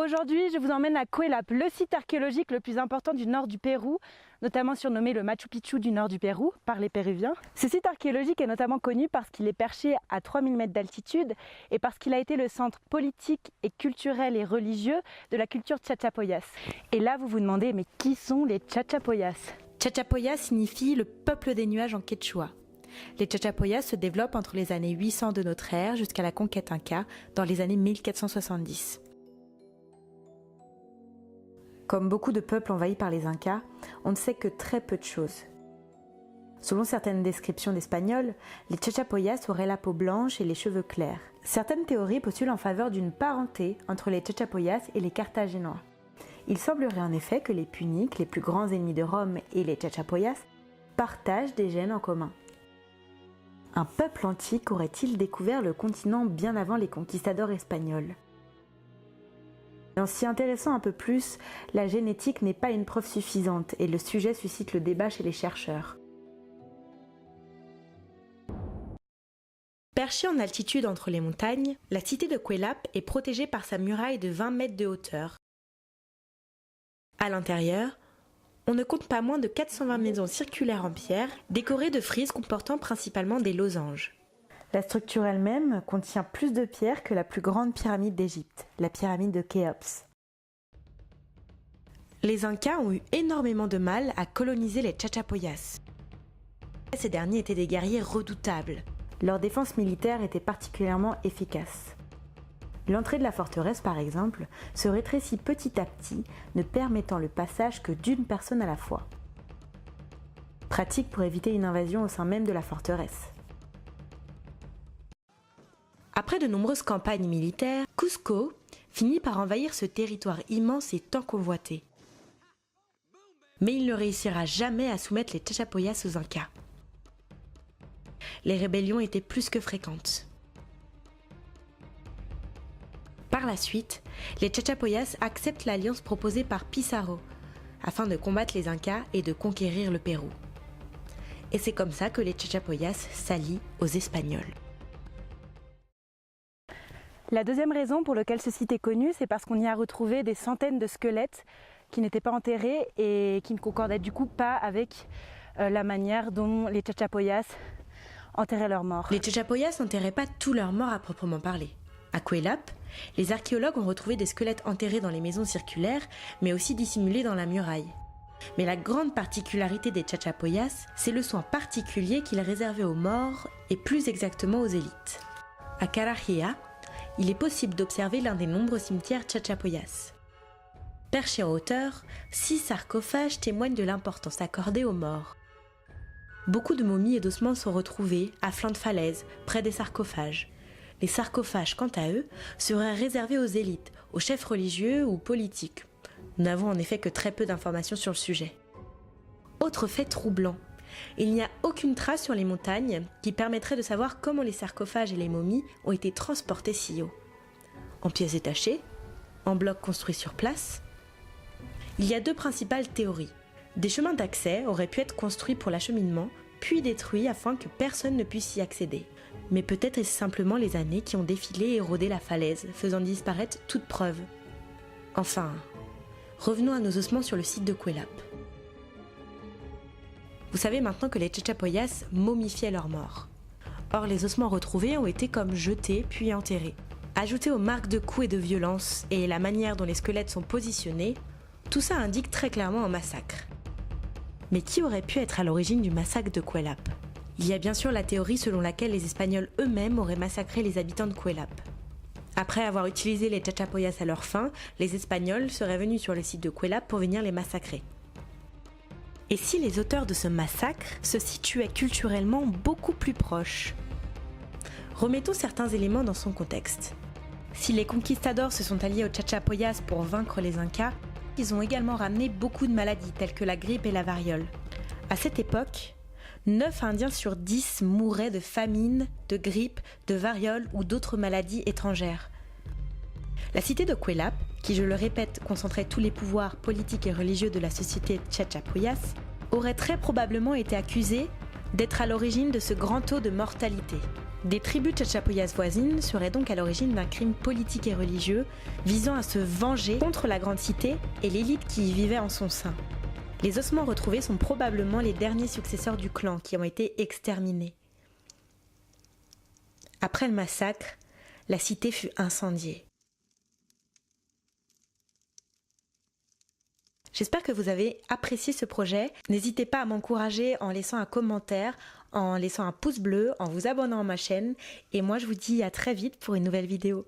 Aujourd'hui, je vous emmène à Cuelap, le site archéologique le plus important du nord du Pérou, notamment surnommé le Machu Picchu du nord du Pérou par les Péruviens. Ce site archéologique est notamment connu parce qu'il est perché à 3000 mètres d'altitude et parce qu'il a été le centre politique et culturel et religieux de la culture Chachapoyas. Et là, vous vous demandez, mais qui sont les Chachapoyas? Chachapoyas signifie le peuple des nuages en quechua. Les Chachapoyas se développent entre les années 800 de notre ère jusqu'à la conquête inca dans les années 1470. Comme beaucoup de peuples envahis par les Incas, on ne sait que très peu de choses. Selon certaines descriptions d'Espagnols, les Chachapoyas auraient la peau blanche et les cheveux clairs. Certaines théories postulent en faveur d'une parenté entre les Chachapoyas et les Carthaginois. Il semblerait en effet que les Puniques, les plus grands ennemis de Rome, et les Chachapoyas partagent des gènes en commun. Un peuple antique aurait-il découvert le continent bien avant les conquistadors espagnols? En s'y intéressant un peu plus, la génétique n'est pas une preuve suffisante et le sujet suscite le débat chez les chercheurs. Perchée en altitude entre les montagnes, la cité de Cuelap est protégée par sa muraille de 20 mètres de hauteur. À l'intérieur, on ne compte pas moins de 420 maisons circulaires en pierre, décorées de frises comportant principalement des losanges. La structure elle-même contient plus de pierres que la plus grande pyramide d'Égypte, la pyramide de Khéops. Les Incas ont eu énormément de mal à coloniser les Chachapoyas. Ces derniers étaient des guerriers redoutables. Leur défense militaire était particulièrement efficace. L'entrée de la forteresse, par exemple, se rétrécit petit à petit, ne permettant le passage que d'une personne à la fois. Pratique pour éviter une invasion au sein même de la forteresse. Après de nombreuses campagnes militaires, Cusco finit par envahir ce territoire immense et tant convoité. Mais il ne réussira jamais à soumettre les Chachapoyas aux Incas. Les rébellions étaient plus que fréquentes. Par la suite, les Chachapoyas acceptent l'alliance proposée par Pizarro afin de combattre les Incas et de conquérir le Pérou. Et c'est comme ça que les Chachapoyas s'allient aux Espagnols. La deuxième raison pour laquelle ce site est connu, c'est parce qu'on y a retrouvé des centaines de squelettes qui n'étaient pas enterrés et qui ne concordaient du coup pas avec la manière dont les Chachapoyas enterraient leurs morts. Les Chachapoyas n'enterraient pas tous leurs morts à proprement parler. À Cuelap, les archéologues ont retrouvé des squelettes enterrés dans les maisons circulaires, mais aussi dissimulés dans la muraille. Mais la grande particularité des Chachapoyas, c'est le soin particulier qu'ils réservaient aux morts et plus exactement aux élites. À Carajilla, il est possible d'observer l'un des nombreux cimetières Chachapoyas. Perchés en hauteur, 6 sarcophages témoignent de l'importance accordée aux morts. Beaucoup de momies et d'ossements sont retrouvés à flanc de falaise, près des sarcophages. Les sarcophages, quant à eux, seraient réservés aux élites, aux chefs religieux ou politiques. Nous n'avons en effet que très peu d'informations sur le sujet. Autre fait troublant, il n'y a aucune trace sur les montagnes qui permettrait de savoir comment les sarcophages et les momies ont été transportés si haut. En pièces détachées, en blocs construits sur place. Il y a deux principales théories. Des chemins d'accès auraient pu être construits pour l'acheminement, puis détruits afin que personne ne puisse y accéder. Mais peut-être est-ce simplement les années qui ont défilé et érodé la falaise, faisant disparaître toute preuve. Enfin, revenons à nos ossements sur le site de Cuelap. Vous savez maintenant que les Chachapoyas momifiaient leurs morts. Or, les ossements retrouvés ont été comme jetés puis enterrés. Ajoutés aux marques de coups et de violence et la manière dont les squelettes sont positionnés, tout ça indique très clairement un massacre. Mais qui aurait pu être à l'origine du massacre de Cuelap? Il y a bien sûr la théorie selon laquelle les Espagnols eux-mêmes auraient massacré les habitants de Cuelap. Après avoir utilisé les Chachapoyas à leur fin, les Espagnols seraient venus sur le site de Cuelap pour venir les massacrer. Et si les auteurs de ce massacre se situaient culturellement beaucoup plus proches? Remettons certains éléments dans son contexte. Si les conquistadors se sont alliés aux Chachapoyas pour vaincre les Incas, ils ont également ramené beaucoup de maladies telles que la grippe et la variole. À cette époque, 9 Indiens sur 10 mouraient de famine, de grippe, de variole ou d'autres maladies étrangères. La cité de Cuelap, qui je le répète concentrait tous les pouvoirs politiques et religieux de la société Chachapoyas, aurait très probablement été accusée d'être à l'origine de ce grand taux de mortalité. Des tribus tchatchapoyas voisines seraient donc à l'origine d'un crime politique et religieux visant à se venger contre la grande cité et l'élite qui y vivait en son sein. Les ossements retrouvés sont probablement les derniers successeurs du clan qui ont été exterminés. Après le massacre, la cité fut incendiée. J'espère que vous avez apprécié ce projet. N'hésitez pas à m'encourager en laissant un commentaire, en laissant un pouce bleu, en vous abonnant à ma chaîne. Et moi, je vous dis à très vite pour une nouvelle vidéo.